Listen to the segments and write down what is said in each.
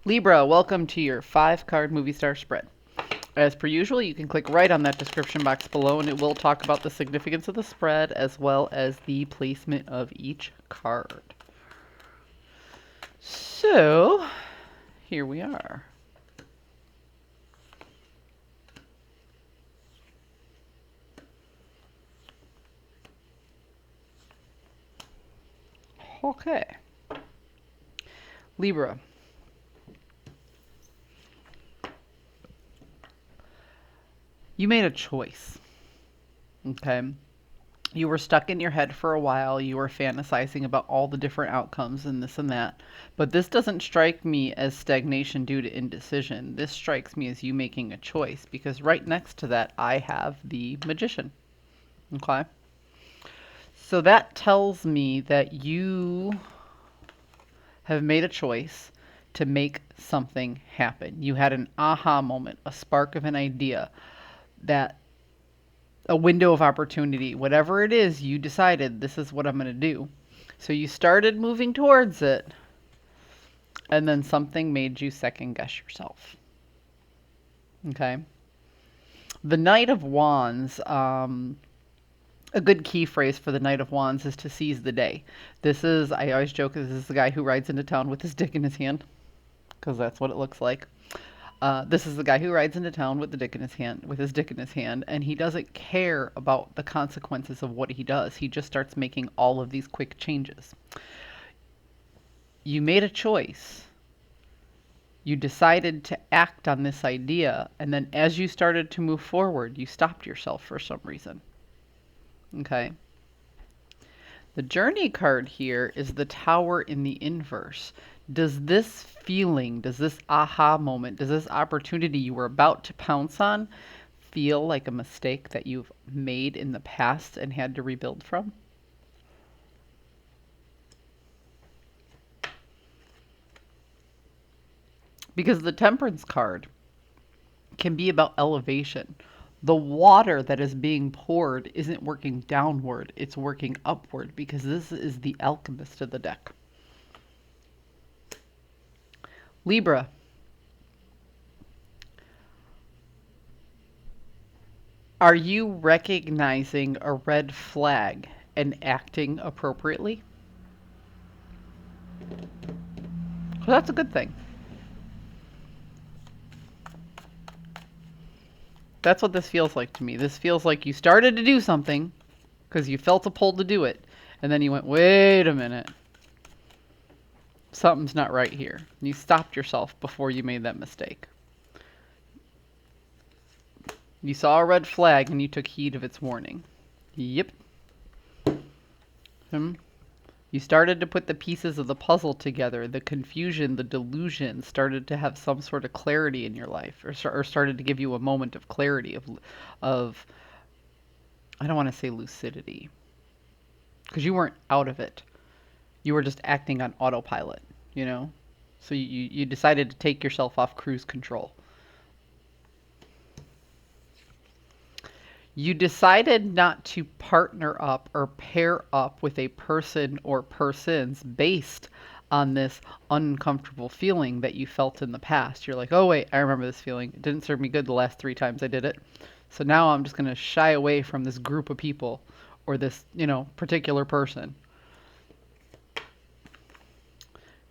Libra, welcome to your 5-card movie star spread. As per usual, you can click right on that description box below and it will talk about the significance of the spread as well as the placement of each card. So, here we are. Okay. Libra. You made a choice. Okay. You were stuck in your head for a while. You were fantasizing about all the different outcomes and this and that. But this doesn't strike me as stagnation due to indecision. This strikes me as you making a choice because right next to that, I have the Magician. Okay. So that tells me that you have made a choice to make something happen. You had an aha moment, a spark of an idea, that a window of opportunity. Whatever it is, you decided this is what I'm going to do. So you started moving towards it, and then something made you second guess yourself. Okay. The Knight of Wands, a good key phrase for the Knight of Wands is to seize the day. This is, I always joke, this is the guy who rides into town with his dick in his hand, because that's what it looks like. This is the guy who rides into town with his dick in his hand, and he doesn't care about the consequences of what he does. He just starts making all of these quick changes. You made a choice. You decided to act on this idea, and then as you started to move forward, you stopped yourself for some reason. Okay. The Journey card here is the Tower in the inverse. Does this feeling, does this aha moment, does this opportunity you were about to pounce on feel like a mistake that you've made in the past and had to rebuild from? Because the Temperance card can be about elevation. The water that is being poured isn't working downward, it's working upward because this is the Alchemist of the deck. Libra. Are you recognizing a red flag and acting appropriately? So that's a good thing. That's what this feels like to me. This feels like you started to do something because you felt a pull to do it, and then you went, wait a minute. Something's not right here. And you stopped yourself before you made that mistake. You saw a red flag and you took heed of its warning. Yep. You started to put the pieces of the puzzle together. The confusion, the delusion started to have some sort of clarity in your life, or started to give you a moment of clarity, of I don't want to say lucidity, because you weren't out of it. You were just acting on autopilot, you know? So you decided to take yourself off cruise control. You decided not to partner up or pair up with a person or persons based on this uncomfortable feeling that you felt in the past. You're like, oh, wait, I remember this feeling. It didn't serve me good the last 3 times I did it. So now I'm just going to shy away from this group of people or this, particular person.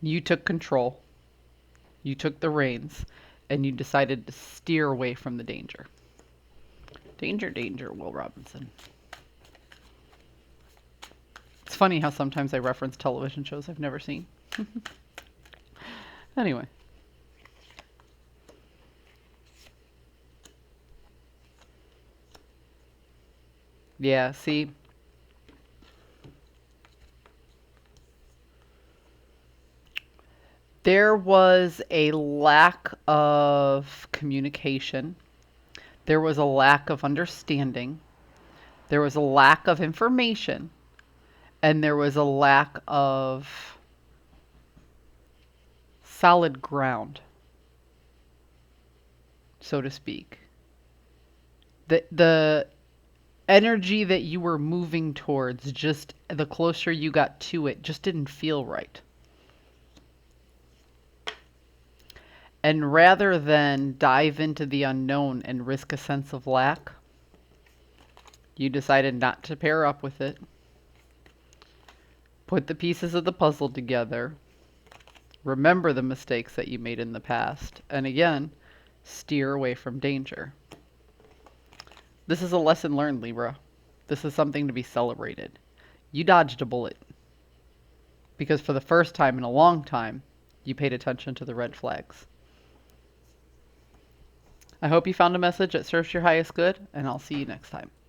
You took control. You took the reins and you decided to steer away from the danger. Danger, danger, Will Robinson. It's funny how sometimes I reference television shows I've never seen. Anyway. Yeah, see? There was a lack of communication. There was a lack of understanding. There was a lack of information. And there was a lack of solid ground, so to speak. The energy that you were moving towards, just the closer you got to it, just didn't feel right. And rather than dive into the unknown and risk a sense of lack, you decided not to pair up with it, put the pieces of the puzzle together, remember the mistakes that you made in the past, and again, steer away from danger. This is a lesson learned, Libra. This is something to be celebrated. You dodged a bullet because for the first time in a long time, you paid attention to the red flags. I hope you found a message that serves your highest good, and I'll see you next time.